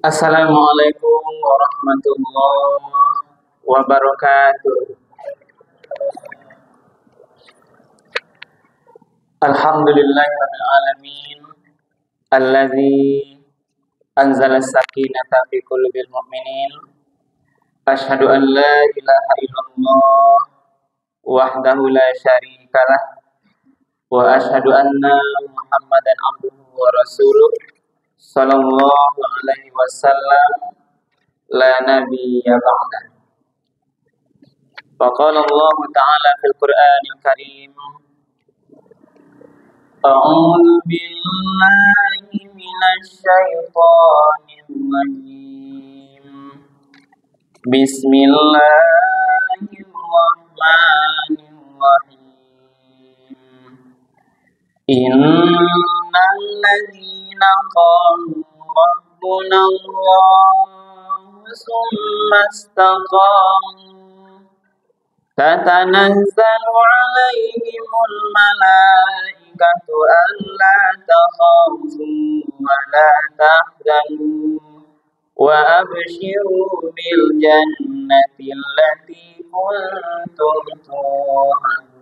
Assalamualaikum warahmatullahi wabarakatuh. Alhamdulillahirabbil alamin allazi anzala sakinata fi qulubil mu'minin. Asyhadu an la ilaha illallah wahdahu la syarikalah wa asyhadu anna Muhammadan abduhu wa rasuluh sallallahu alaihi wasallam la nabiyya ba'dah. Faqala Allah ta'ala fil Qur'anil Karim, a'udzu billahi minasy syaithanir rajim. Bismillahirrahmanirrahim. Innal ladzina qalu rabbuna Allah tsumma istaqamu tatanazzalu 'alaihimul malaikatu alla takhafu wa la tahzanu wa abshiru bil jannati allati kuntum tu'adun.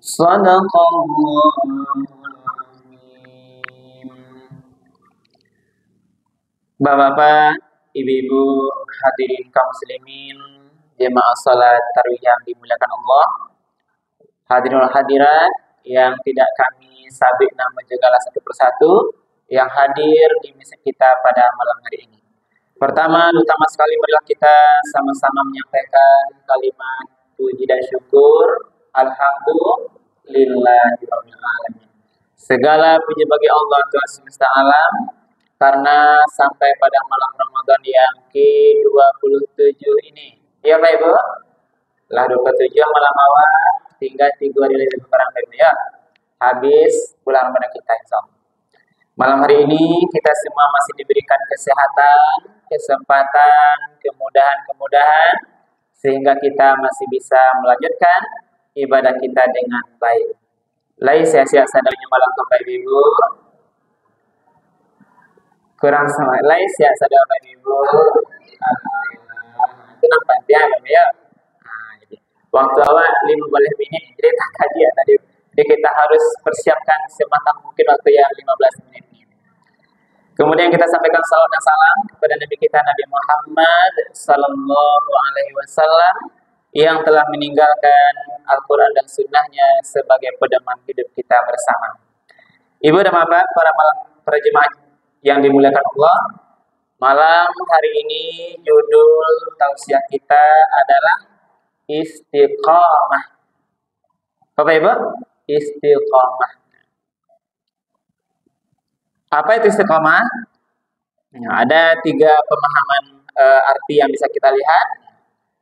Shadaqallahul azim. Bapak-bapak, ibu-ibu, hadirin kaum muslimin, jemaah salat tarawih yang dimuliakan Allah, hadirin hadirat yang tidak kami sabik nama segala satu persatu yang hadir di masjid kita pada malam hari ini. Pertama, utama sekali marilah kita sama-sama menyampaikan kalimat puji dan syukur. Alhamdulillahirabbil alamin. Segala puji bagi Allah Tuhan semesta alam, karena sampai pada malam Ramadan yang ke-27 ini. Ya Pak Ibu? Lah 27 malam awal, tinggal 3 hari lagi kurang lebih ya. Habis bulan Ramadan kita insyaallah. Malam hari ini kita semua masih diberikan kesehatan, kesempatan, kemudahan-kemudahan sehingga kita masih bisa melanjutkan ibadah kita dengan baik. Lai sia-sia sadarnya malam Bapak Ibu. Kurang sama lai sia sadar Bapak Ibu. Itu nampak dia ya. Waktu awal 15 menit jadi tak kaji tadi. Jadi kita harus persiapkan sematang mungkin waktu yang 15 menit. Kemudian kita sampaikan salawat dan salam kepada Nabi kita Nabi Muhammad sallallahu alaihi wasallam yang telah meninggalkan Al-Quran dan Sunnahnya sebagai pedoman hidup kita bersama. Ibu dan bapak, para jemaah yang dimuliakan Allah, malam hari ini judul tausiah kita adalah istiqamah. Bapak Ibu, istiqamah. Apa itu istiqamah? Ada 3 pemahaman arti yang bisa kita lihat.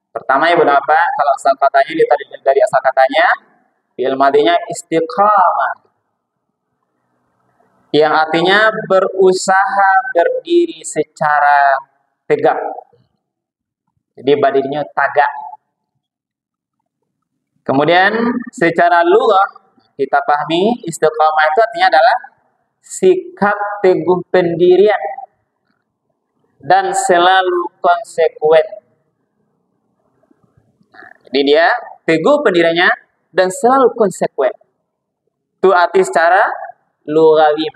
Pertama Ibu dan Bapak, kalau asal katanya dari asal katanya, fi'il madinya istiqamah. Yang artinya berusaha berdiri secara tegak. Jadi badinya tagak. Kemudian secara lughah kita pahami istiqamah itu artinya adalah sikap teguh pendirian dan selalu konsekuen. Jadi dia teguh pendiriannya dan selalu konsekuen. Itu arti secara lughawi.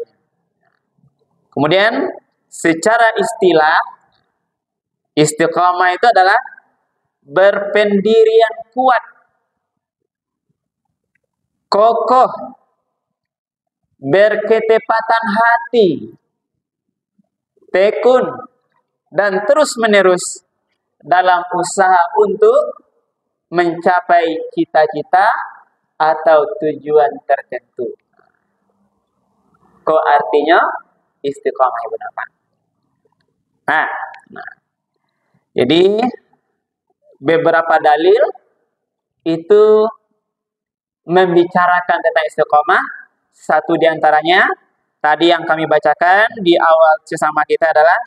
Kemudian secara istilah, istiqamah itu adalah berpendirian kuat, kokoh, berketepatan hati, tekun, dan terus-menerus dalam usaha untuk mencapai cita-cita atau tujuan tertentu. Kok artinya istiqamah Ibu Bapak? Nah, jadi beberapa dalil itu membicarakan tentang istiqamah. Satu diantaranya tadi yang kami bacakan di awal sesama kita adalah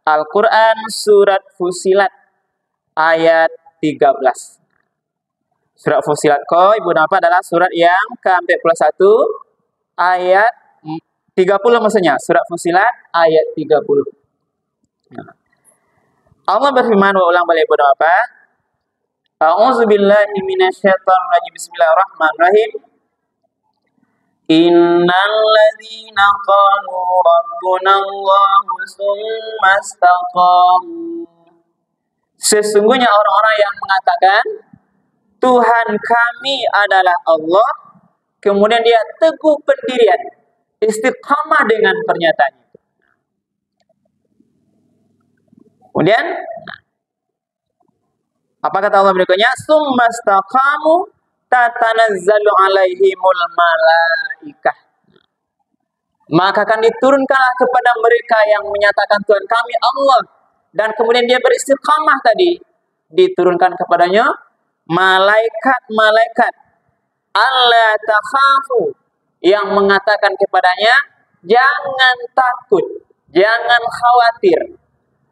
Al-Quran surat Fussilat ayat 13. Surat Fussilat Ibu Bapak adalah surat yang ke-41 ayat 30 maksudnya, surat Fussilat ayat 30. Nah, Allah berfirman, wa ulang balik berapa? A'udzubillahi minasyaitonirrajim. Bismillahirrahmanirrahim. Innal ladzina qalu rabbunallahu tsumma istaqamu. Sesungguhnya orang-orang yang mengatakan Tuhan kami adalah Allah, kemudian dia teguh pendirian, istiqamah dengan pernyataan itu. Kemudian apa kata Allah berikutnya? Tsumma istaqamu tatanazzalu alaihimul malaikah. Maka akan diturunkanlah kepada mereka yang menyatakan Tuhan kami Allah, dan kemudian dia beristiqamah tadi, diturunkan kepadanya malaikat-malaikat alla takhafu, yang mengatakan kepadanya jangan takut, jangan khawatir,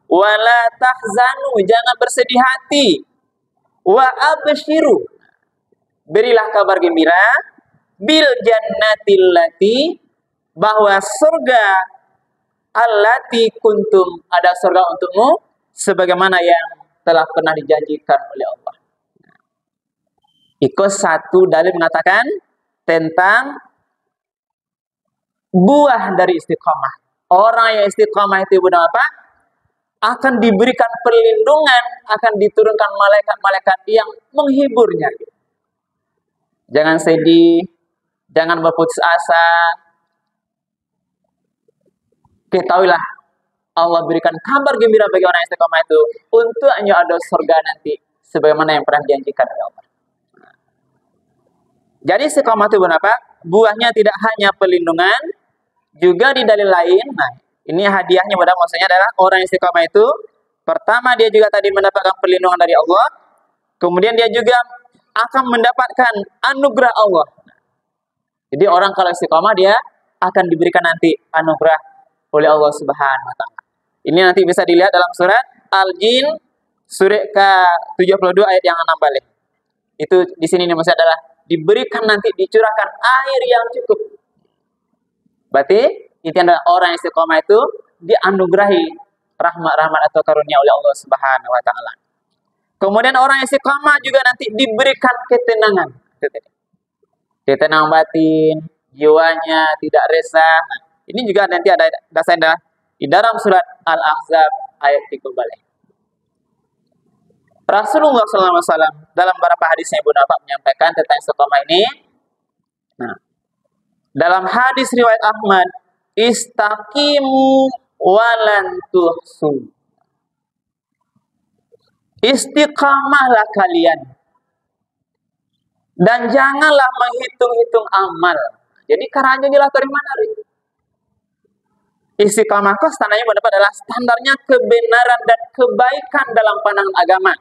wala tahzanu, jangan bersedih hati, wa abshiru, berilah kabar gembira, bil jannatil lati, bahwa surga allati kuntum, ada surga untukmu sebagaimana yang telah pernah dijanjikan oleh Allah. Ikut satu dalil mengatakan tentang buah dari istiqamah. Orang yang istiqamah itu benar apa? Akan diberikan perlindungan, akan diturunkan malaikat-malaikat yang menghiburnya. Jangan sedih, jangan berputus asa. Ketahuilah, Allah berikan kabar gembira bagi orang yang istiqamah itu, untuknya ada surga nanti sebagaimana yang pernah dijanjikan oleh Allah. Jadi istiqamah itu apa? Buahnya tidak hanya perlindungan, juga di dalil lain. Nah, ini hadiahnya maksudnya adalah orang yang istiqamah itu, pertama dia juga tadi mendapatkan perlindungan dari Allah, kemudian dia juga akan mendapatkan anugerah Allah. Jadi orang kalau istiqamah dia akan diberikan nanti anugerah oleh Allah Subhanahu wa taala. Ini nanti bisa dilihat dalam surat Al-Jin surat ke-72 ayat yang 6 balik. Itu di sini maksudnya adalah diberikan nanti, dicurahkan air yang cukup. Berarti itu adalah orang istiqomah itu dianugerahi rahmat-rahmat atau karunia oleh Allah Subhanahu wa taala. Kemudian orang istiqomah juga nanti diberikan ketenangan. Ketenangan batin, jiwanya tidak resah. Nah, ini juga nanti ada dasarnya di dalam surat Al-Ahzab ayat 3 balik. Rasulullah SAW dalam beberapa hadisnya Ibu Nafa menyampaikan tentang istiqamah ini. Nah, dalam hadis riwayat Ahmad, istaqimu walan tuhsu. Istiqamahlah kalian dan janganlah menghitung-hitung amal. Jadi caranya inilah dari mana? Istiqamah itu standarnya adalah standarnya kebenaran dan kebaikan dalam pandangan agama.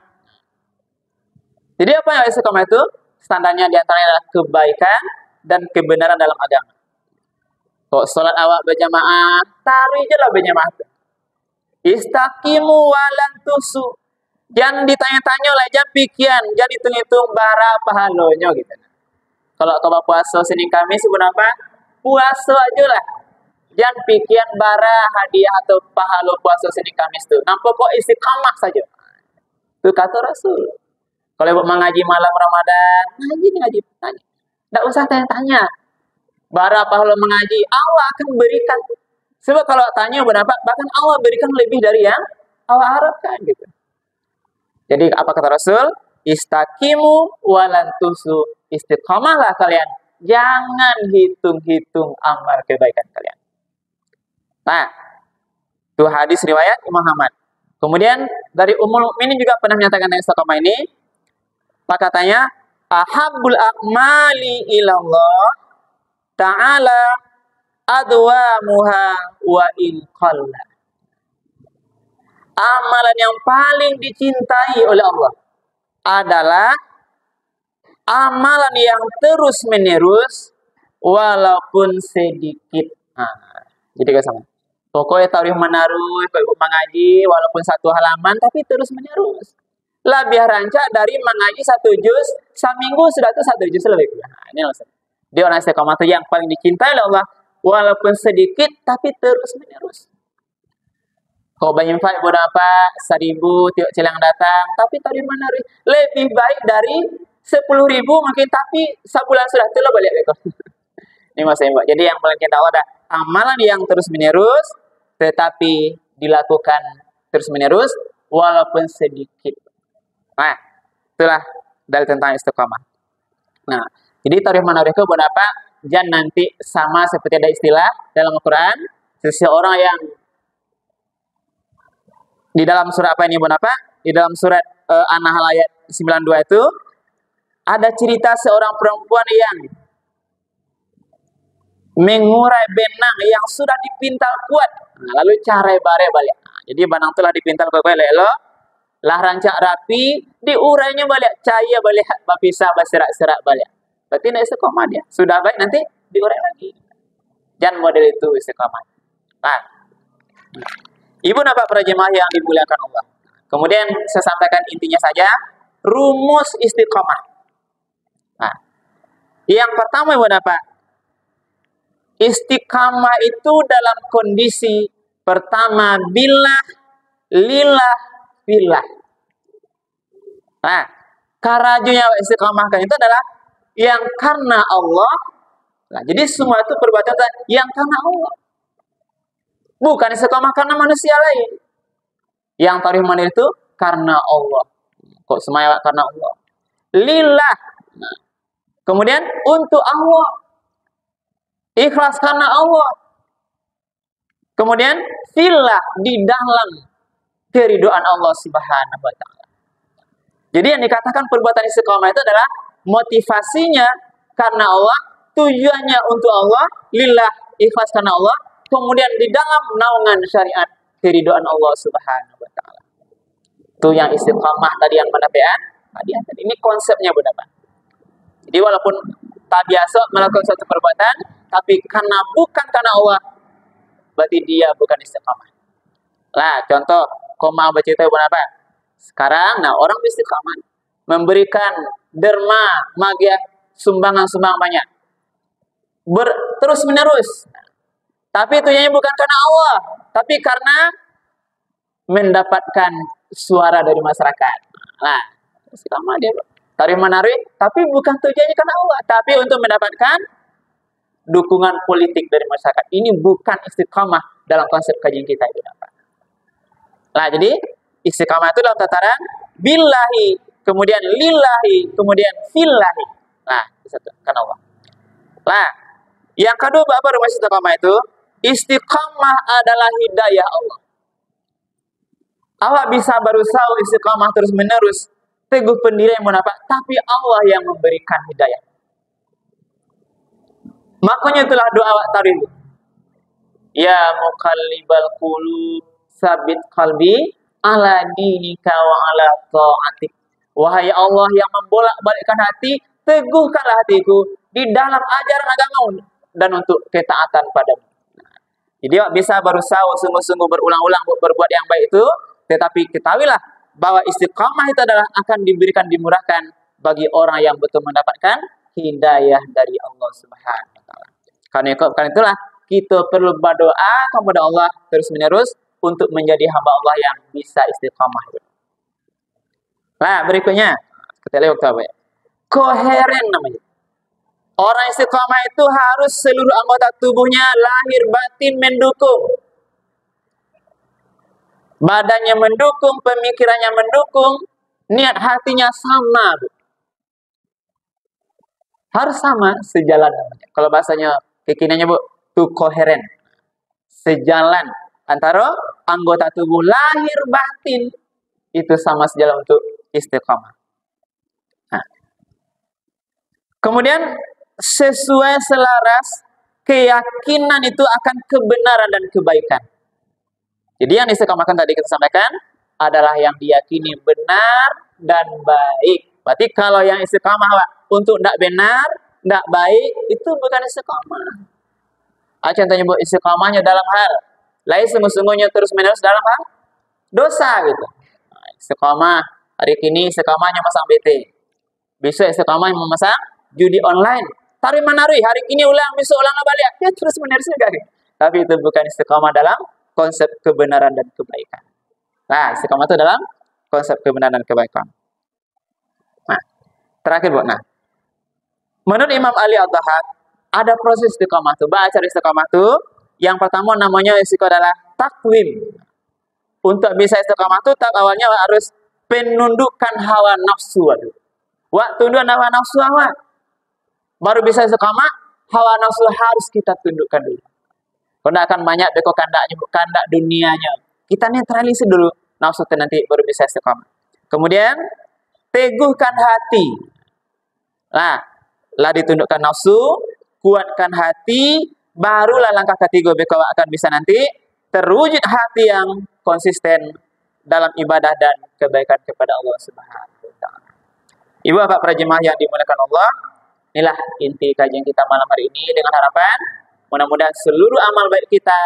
Jadi apa yang istiqamah itu? Standarnya diantaranya adalah kebaikan dan kebenaran dalam agama. Kok sholat awak berjamaah, taruh aja lah berjamaah. Istaqimu walan tusu. Jangan ditanya-tanya lah, jangan pikiran, jangan hitung-hitung bara pahalanya gitu. Kalau kau puasa Senin Kamis sebenarnya puasa aja lah. Jangan pikiran bara hadiah atau pahala puasa Senin Kamis tu. Nampak kok istiqamah saja. Itu kata Rasul. Kalau ibu mengaji malam Ramadan, ngaji. Tak usah tanya-tanya. Bara pahala mengaji, Allah akan berikan. Sebab kalau tanya berapa, bahkan Allah berikan lebih dari yang Allah harapkan gitu. Jadi apa kata Rasul? Istaqimu walan tusu. Istiqamahlah kalian. Jangan hitung-hitung amal kebaikan kalian. Nah, itu hadis riwayat Imam Ahmad. Kemudian dari Ummul Mukminin juga pernah menyatakan tentang istiqamah ini. Apa katanya? Ahabbul a'mali ilallah ta'ala adwamuha wa in qalla. Amalan yang paling dicintai oleh Allah adalah amalan yang terus-menerus walaupun sedikit. Nah, jadi guys sama. Pokoknya taruh menaruh, ikut mengaji walaupun satu halaman tapi terus-menerus. Lebih rancak dari mengaji satu juz seminggu sudah tuh satu juz lebih. Nah, ini maksudnya. Dia orang istiqamah yang paling dicintai oleh Allah walaupun sedikit tapi terus menerus. Kau banyak fight berapa 1.000 tiap celang datang, tapi tadi menarik lebih baik dari 10.000 mungkin, tapi sebulan sudah telah balik rekor. Ini mas Mbak. Jadi yang paling kita tahu ada amalan yang terus menerus, tetapi dilakukan terus menerus walaupun sedikit. Nah, itulah dalil tentang istiqamah. Nah, jadi tarikh menarik itu berapa? Jangan nanti sama seperti ada istilah dalam Al-Quran, seseorang yang di dalam surat apa ini berapa? Di dalam surat An-Nahl ayat 92 itu ada cerita seorang perempuan yang mengurai benang yang sudah dipintal kuat. Nah, lalu cara bare balik. Nah, jadi benang telah dipintal kuat lo, lah rancak rapi, diurainya balik, cahaya balik, bisa berserak-serak balik. Berarti tidak istiqomah dia. Sudah baik nanti diurai lagi. Jangan model itu istiqomah. Nah, ibu bapak para jemaah yang dimuliakan Allah. Kemudian saya sampaikan intinya saja, rumus istiqomah. Nah, yang pertama ibu bapak, istiqamah itu dalam kondisi pertama billah, lillah, billah. Nah, karajunya istiqamah kan itu adalah yang karena Allah. Nah, jadi semua itu perbuatan yang karena Allah. Bukan istiqamah karena manusia lain. Yang tarikh mana itu karena Allah. Kok semuanya karena Allah? Lillah. Nah, kemudian untuk Allah. Ikhlas karena Allah. Kemudian fillah, di dalam keridhaan Allah Subhanahu wa taala. Jadi yang dikatakan perbuatan istiqamah itu adalah motivasinya karena Allah, tujuannya untuk Allah, lillah, ikhlas karena Allah, kemudian di dalam naungan syariat keridhaan Allah Subhanahu wa taala. Itu yang istiqamah tadi yang penapian. Ini konsepnya benar. Jadi walaupun tak biasa melakukan suatu perbuatan, tapi karena bukan karena Allah, berarti dia bukan istiqamah. Nah, contoh, kau mau bercerita apa? Sekarang, nah orang istiqamah memberikan derma, magia, sumbangan-sumbangan banyak. Terus menerus. Tapi tujuannya bukan karena Allah, tapi karena mendapatkan suara dari masyarakat. Nah, istiqamah dia tarikh menarik, tapi bukan tujuannya karena Allah, tapi untuk mendapatkan dukungan politik dari masyarakat. Ini bukan istiqamah dalam konsep kajian kita itu. Nah, jadi istiqamah itu dalam tataran billahi, kemudian lillahi, kemudian fillahi. Nah, satu karena Allah. Nah, yang kedua apa rumah istiqamah itu? Istiqamah adalah hidayah Allah. Allah bisa berusaha istiqamah terus menerus, teguh pendirian menapa, tapi Allah yang memberikan hidayah. Makanya itulah doa tadi. Ya muqallibal qulub, sabit qalbi ala dinika wa ala ta'atik. Wahai Allah yang membolak-balikkan hati, teguhkanlah hatiku di dalam ajaran agamamu dan untuk ketaatan padamu. Jadi bisa berusaha sungguh-sungguh berulang-ulang berbuat yang baik itu, tetapi ketahuilah bahwa istiqamah itu adalah akan diberikan, dimurahkan bagi orang yang betul mendapatkan hidayah dari Allah Subhanahu wa taala. Karena itulah kita perlu berdoa kepada Allah terus-menerus untuk menjadi hamba Allah yang bisa istiqamah. Nah, berikutnya kita lihat apa ya? Koheren namanya. Orang istiqamah itu harus seluruh anggota tubuhnya lahir batin mendukung. Badannya mendukung, pemikirannya mendukung, niat hatinya sama. Harus sama, sejalan namanya. Kalau bahasanya kekiniannya Bu, itu koheren. Sejalan antara anggota tubuh lahir batin itu sama sejalan untuk istiqamah. Nah. Kemudian sesuai selaras keyakinan itu akan kebenaran dan kebaikan. Jadi yang istiqamahkan tadi kita sampaikan adalah yang diyakini benar dan baik. Berarti kalau yang istiqamah untuk tidak benar, tidak baik, itu bukan istiqamah. Contohnya Bu, istiqamahnya dalam hal lain sungguh-sungguhnya terus menerus dalam hal dosa gitu. Nah, istiqamah hari ini istiqamahnya masang BT. Besok istiqamahnya memasang judi online. tarik menarui, hari ini ulang, besok ulang balik. Ya terus menerus juga. Tapi itu bukan istiqamah dalam konsep kebenaran dan kebaikan. Nah, istiqamah itu dalam konsep kebenaran dan kebaikan. Nah, terakhir Bu. Nah, menurut Imam Ali Ad-Dahhak, ada proses istiqamah itu. Baca istiqamah itu, yang pertama namanya istiqamah adalah takwim. Untuk bisa istiqamah itu, awalnya harus penundukan hawa nafsu. Waktu tunduk hawa nafsu awal. Baru bisa istiqamah, hawa nafsu harus kita tundukkan dulu. Karena akan banyak deko kandak dunianya. Kita netralisir dulu nafsu itu nanti baru bisa istiqamah. Kemudian teguhkan hati. Nah, lah ditundukkan nafsu, kuatkan hati, barulah langkah ketiga beko akan bisa nanti terwujud hati yang konsisten dalam ibadah dan kebaikan kepada Allah Subhanahu wa taala. Ibu Bapak para jemaah yang dimuliakan Allah, inilah inti kajian kita malam hari ini dengan harapan mudah-mudahan seluruh amal baik kita,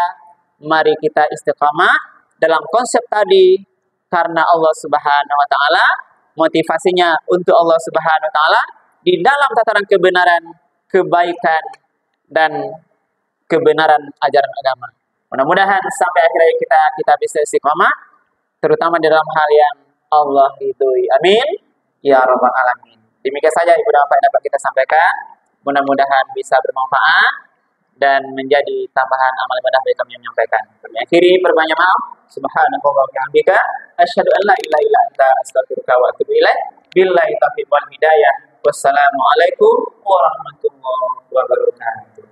mari kita istiqamah dalam konsep tadi karena Allah Subhanahu wa taala, motivasinya untuk Allah Subhanahu wa taala di dalam tataran kebenaran, kebaikan dan kebenaran ajaran agama. Mudah-mudahan sampai akhirnya kita bisa istiqamah terutama dalam hal yang Allah ridhoi. Amin ya rabbal alamin. Demikian saja Ibu dan Bapak yang dapat kita sampaikan. Mudah-mudahan bisa bermanfaat dan menjadi tambahan amal ibadah bagi kami yang menyampaikan. Kami akhiri perbanyak maaf. Subhanallahi wa bihamdika asyhadu an la ilaha illa anta astaghfiruka wa atubu ilaik. Billahi taufiq wal hidayah. Wassalamualaikum warahmatullahi wabarakatuh.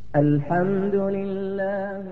الحمد لله